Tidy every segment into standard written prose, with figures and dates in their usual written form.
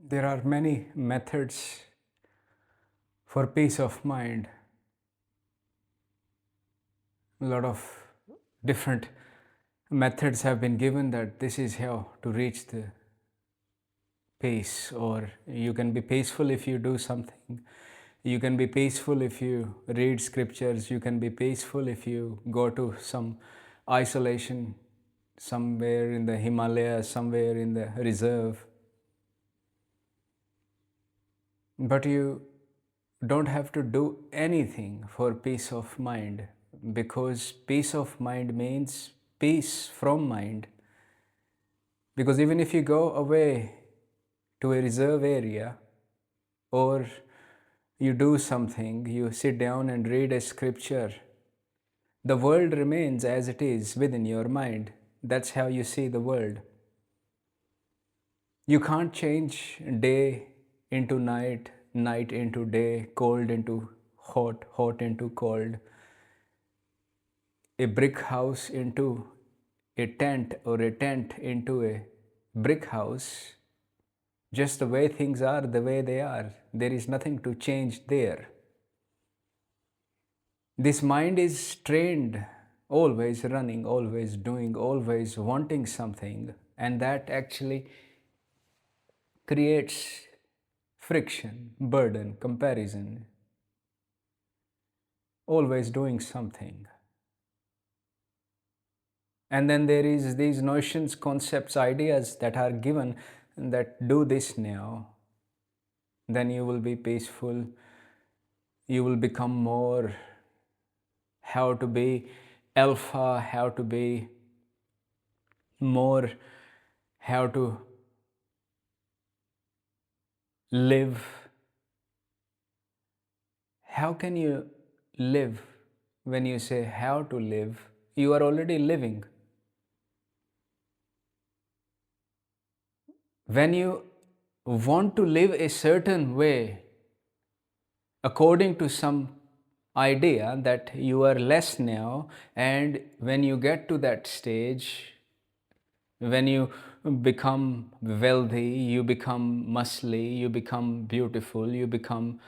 There are many methods for peace of mind. A lot of different methods have been given that this is how to reach the peace, or you can be peaceful if you do something. You can be peaceful if you read scriptures. You can be peaceful if you go to some isolation somewhere in the Himalayas, somewhere in the reserve. But you don't have to do anything for peace of mind, because peace of mind means peace from mind. Because even if you go away to a reserve area, or you do something, you sit down and read a scripture, the world remains as it is within your mind. That's how you see the world. You can't change day into night, night into day, cold into hot, hot into cold, a brick house into a tent, or a tent into a brick house. Just the way things are, the way they are. There is nothing to change there. This mind is trained, always running, always doing, always wanting something, and that actually creates friction, burden, comparison, always doing something. And then there is these notions, concepts, ideas that are given that do this now, then you will be peaceful, you will become more, how to be alpha, how to be more, how to live. How can you live when you say how to live? You are already living. When you want to live a certain way, according to some idea that you are less now, and when you get to that stage, when you become wealthy, you become muscly, you become beautiful, you become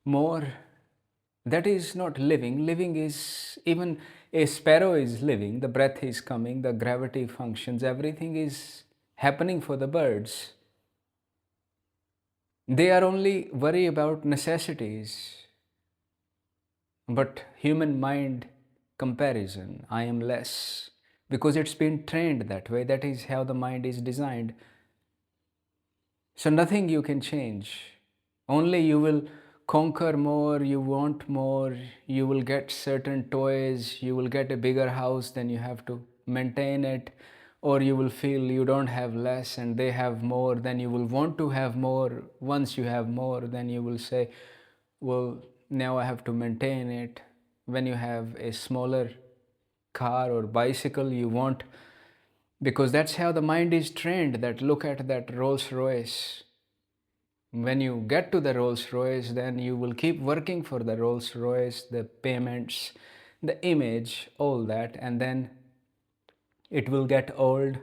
more, that is not living. Living is, even a sparrow is living, the breath is coming, the gravity functions, everything is happening for the birds. They are only worry about necessities. But human mind, comparison, I am less, because it's been trained that way. That is how the mind is designed. So nothing you can change. Only you will conquer more, you want more, you will get certain toys, you will get a bigger house, then you have to maintain it, or you will feel you don't have less and they have more, then you will want to have more. Once you have more, then you will say, well, now I have to maintain it. When you have a smaller car or bicycle, you want, because that's how the mind is trained, that look at that Rolls Royce. When you get to the Rolls Royce, then you will keep working for the Rolls Royce, the payments, the image, all that, and then it will get old.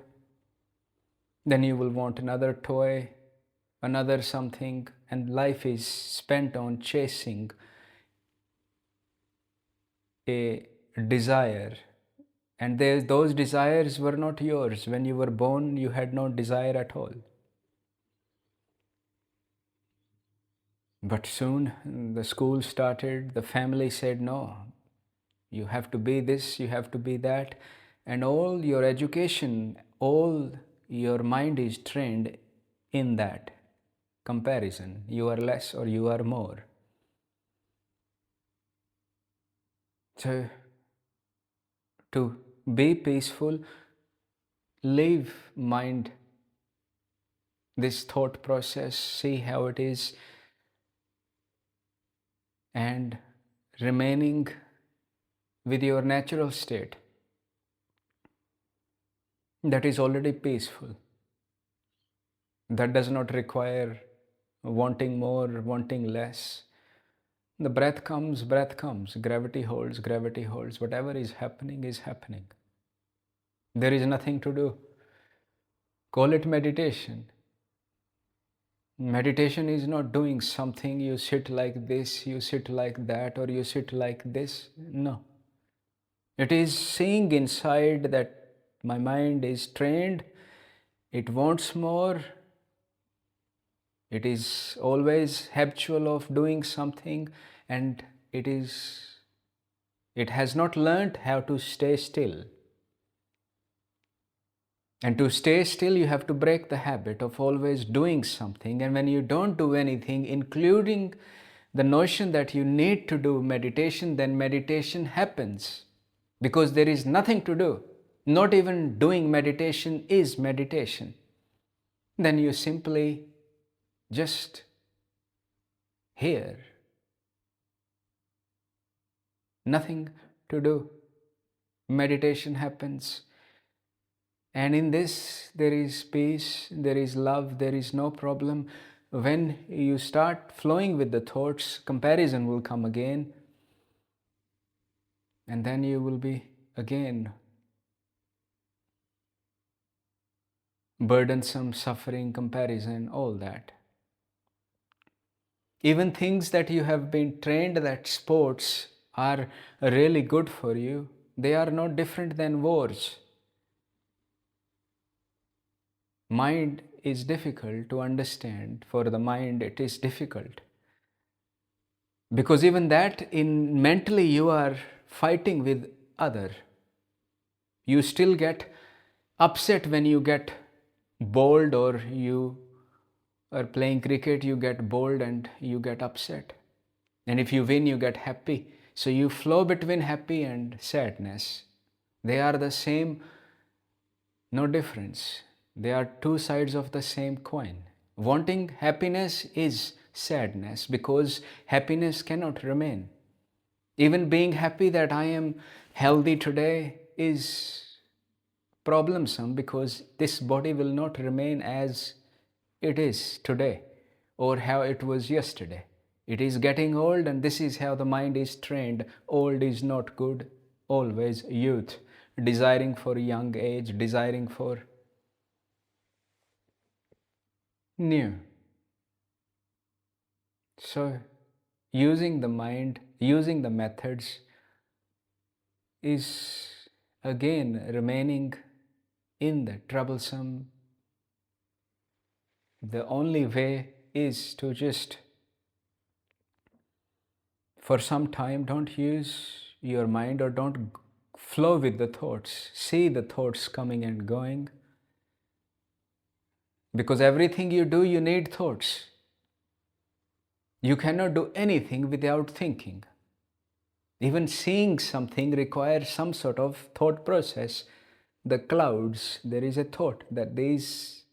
Then you will want another toy, another something, and life is spent on chasing a desire. And those desires were not yours. When you were born, you had no desire at all. But soon the school started, the family said, no, you have to be this, you have to be that. And all your education, all your mind is trained in that comparison. You are less or you are more. So, to be peaceful, leave mind this thought process, see how it is, and remaining with your natural state, that is already peaceful. That does not require wanting more, wanting less. The breath comes, gravity holds, gravity holds. Whatever is happening is happening. There is nothing to do. Call it meditation. Meditation is not doing something, you sit like this, you sit like that, or you sit like this. No. It is seeing inside that my mind is trained, it wants more, it is always habitual of doing something, and it has not learned how to stay still. And to stay still, you have to break the habit of always doing something. And when you don't do anything, including the notion that you need to do meditation, then meditation happens because there is nothing to do. Not even doing meditation is meditation. Then you simply just hear. Nothing to do. Meditation happens. And in this, there is peace, there is love, there is no problem. When you start flowing with the thoughts, comparison will come again. And then you will be again burdensome, suffering, comparison, all that. Even things that you have been trained that sports are really good for you, they are not different than wars. Mind is difficult to understand. For the mind, it is difficult. Because even that, in mentally you are fighting with other. You still get upset when you get bowled, or you are playing cricket, you get bowled and you get upset. And if you win, you get happy. So you flow between happy and sadness. They are the same, no difference. They are two sides of the same coin. Wanting happiness is sadness because happiness cannot remain. Even being happy that I am healthy today is problemsome because this body will not remain as it is today or how it was yesterday. It is getting old, and this is how the mind is trained. Old is not good, always youth, desiring for young age, desiring for new. So, using the mind, using the methods is again remaining in the troublesome. The only way is to just, for some time, don't use your mind or don't flow with the thoughts. See the thoughts coming and going. Because everything you do, you need thoughts. You cannot do anything without thinking. Even seeing something requires some sort of thought process. The clouds, there is a thought that these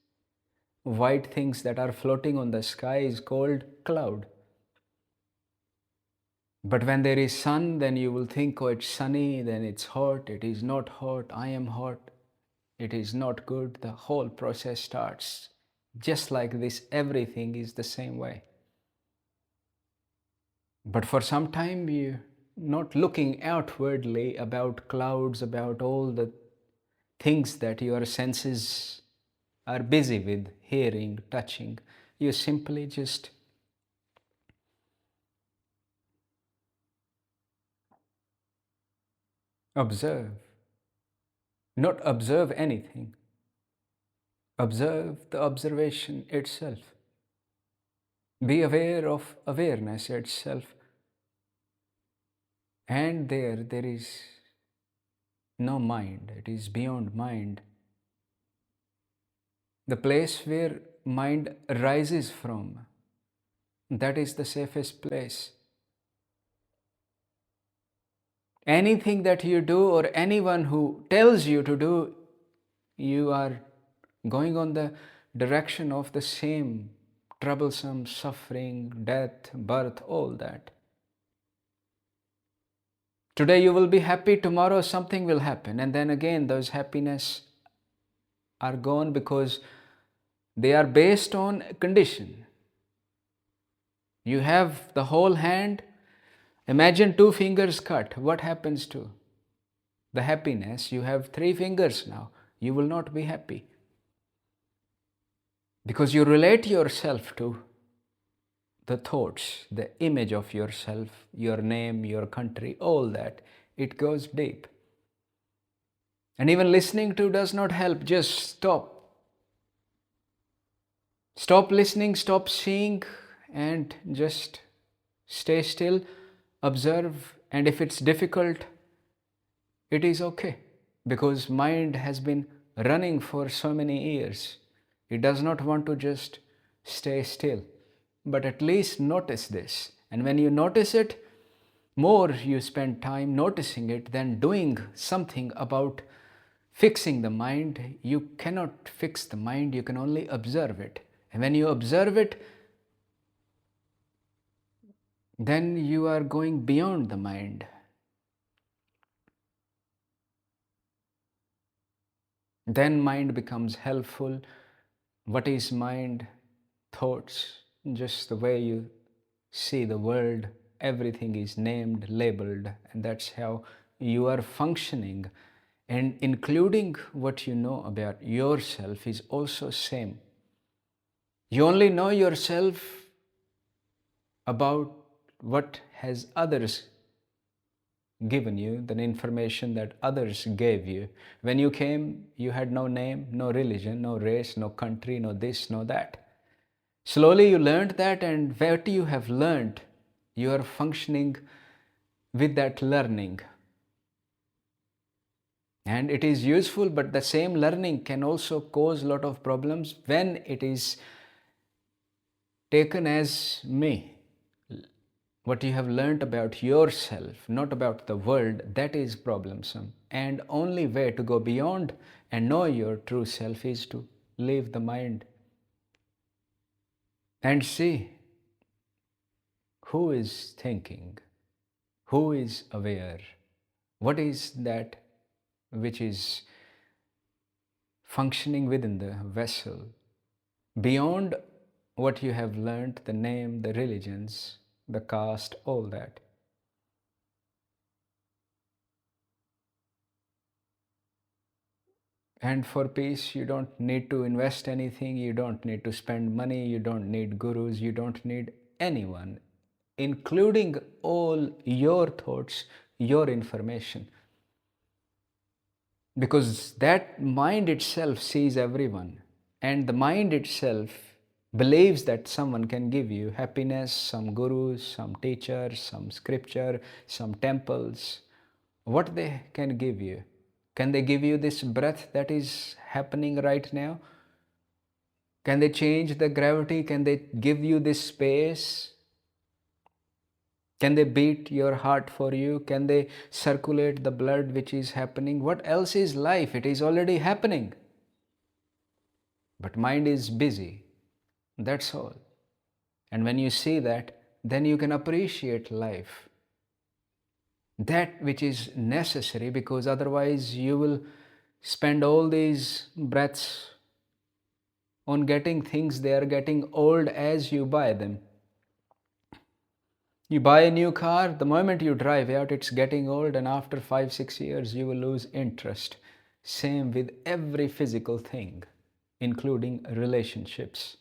white things that are floating on the sky is called cloud. But when there is sun, then you will think, oh, it's sunny, then it's hot, it is not hot, I am hot, it is not good. The whole process starts. Just like this, everything is the same way. But for some time, you're not looking outwardly about clouds, about all the things that your senses are busy with, hearing, touching. You simply just observe. Not observe anything. Observe the observation itself. Be aware of awareness itself. And there is no mind. It is beyond mind. The place where mind rises from, that is the safest place. Anything that you do or anyone who tells you to do, you are going on the direction of the same troublesome suffering, death, birth, all that. Today you will be happy, tomorrow something will happen, and then again those happiness are gone because they are based on condition. You have the whole hand. Imagine 2 fingers cut. What happens to the happiness? You have 3 fingers now. You will not be happy. because you relate yourself to the thoughts, the image of yourself, your name, your country, all that. It goes deep. And even listening to does not help. Just stop. Stop listening, stop seeing, and just stay still, observe. And if it's difficult, it is okay, because mind has been running for so many years. It does not want to just stay still, but at least notice this. And when you notice it, more you spend time noticing it than doing something about fixing the mind. You cannot fix the mind, you can only observe it. And when you observe it, then you are going beyond the mind. Then mind becomes helpful. What is mind? Thoughts, just the way you see the world, everything is named, labeled, and that's how you are functioning. And including what you know about yourself is also same. You only know yourself about what has others given you, the information that others gave you. When you came, you had no name, no religion, no race, no country, no this, no that. Slowly you learned that, and what you have learned, you are functioning with that learning. And it is useful, but the same learning can also cause a lot of problems when it is taken as me. What you have learned about yourself, not about the world, that is problemsome. And only way to go beyond and know your true self is to leave the mind and see who is thinking, who is aware, what is that which is functioning within the vessel, beyond what you have learned, the name, the religions, the caste, all that. And for peace, you don't need to invest anything, you don't need to spend money, you don't need gurus, you don't need anyone, including all your thoughts, your information. Because that mind itself sees everyone, and the mind itself believes that someone can give you happiness, some gurus, some teachers, some scripture, some temples. What they can give you? Can they give you this breath that is happening right now? Can they change the gravity? Can they give you this space? Can they beat your heart for you? Can they circulate the blood which is happening? What else is life? It is already happening. But mind is busy. That's all. And when you see that, then you can appreciate life. That which is necessary, because otherwise you will spend all these breaths on getting things. They are getting old as you buy them. You buy a new car, the moment you drive out, it's getting old, and after 5-6 years, you will lose interest. Same with every physical thing, including relationships.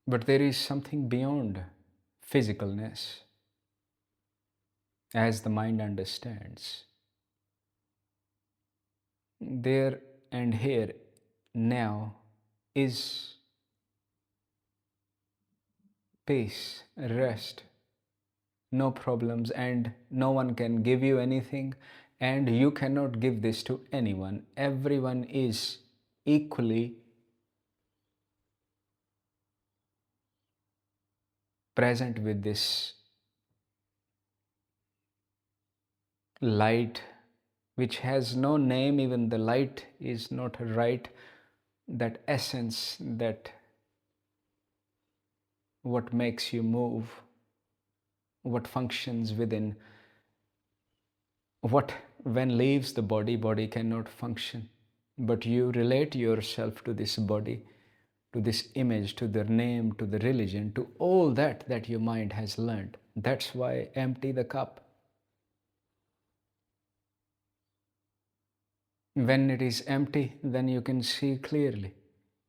But there is something beyond physicalness, as the mind understands. There and here, now, is peace, rest, no problems, and no one can give you anything, and you cannot give this to anyone. Everyone is equally present with this light which has no name. Even the light is not right. That essence, that what makes you move, what functions within, what when leaves the body, body cannot function. But you relate yourself to this body, to this image, to the name, to the religion, to all that that your mind has learned. That's why empty the cup. When it is empty, then you can see clearly.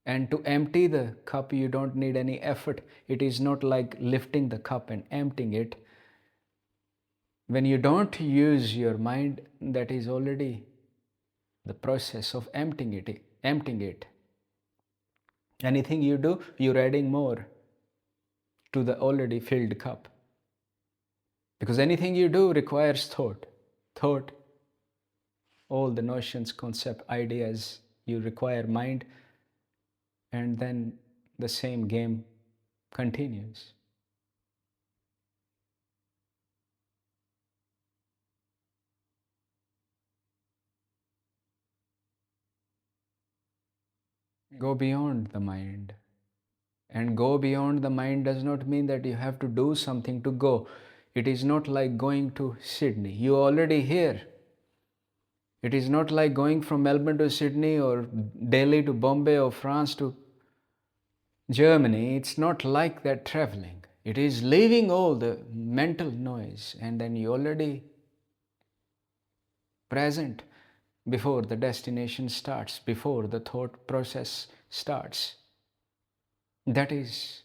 And to empty the cup, you don't need any effort. It is not like lifting the cup and emptying it. When you don't use your mind, that is already the process of emptying it. Emptying it. Anything you do, you're adding more to the already filled cup. Because anything you do requires thought. Thought, all the notions, concept, ideas, you require mind, and then the same game continues. Go beyond the mind. And go beyond the mind does not mean that you have to do something to go. It is not like going to Sydney. You are already here. It is not like going from Melbourne to Sydney or Delhi to Bombay or France to Germany. It's not like that traveling. It is leaving all the mental noise, and then you already present before the destination starts, before the thought process starts. That is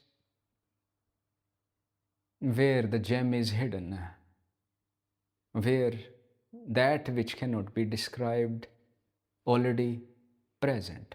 where the gem is hidden, where that which cannot be described already present.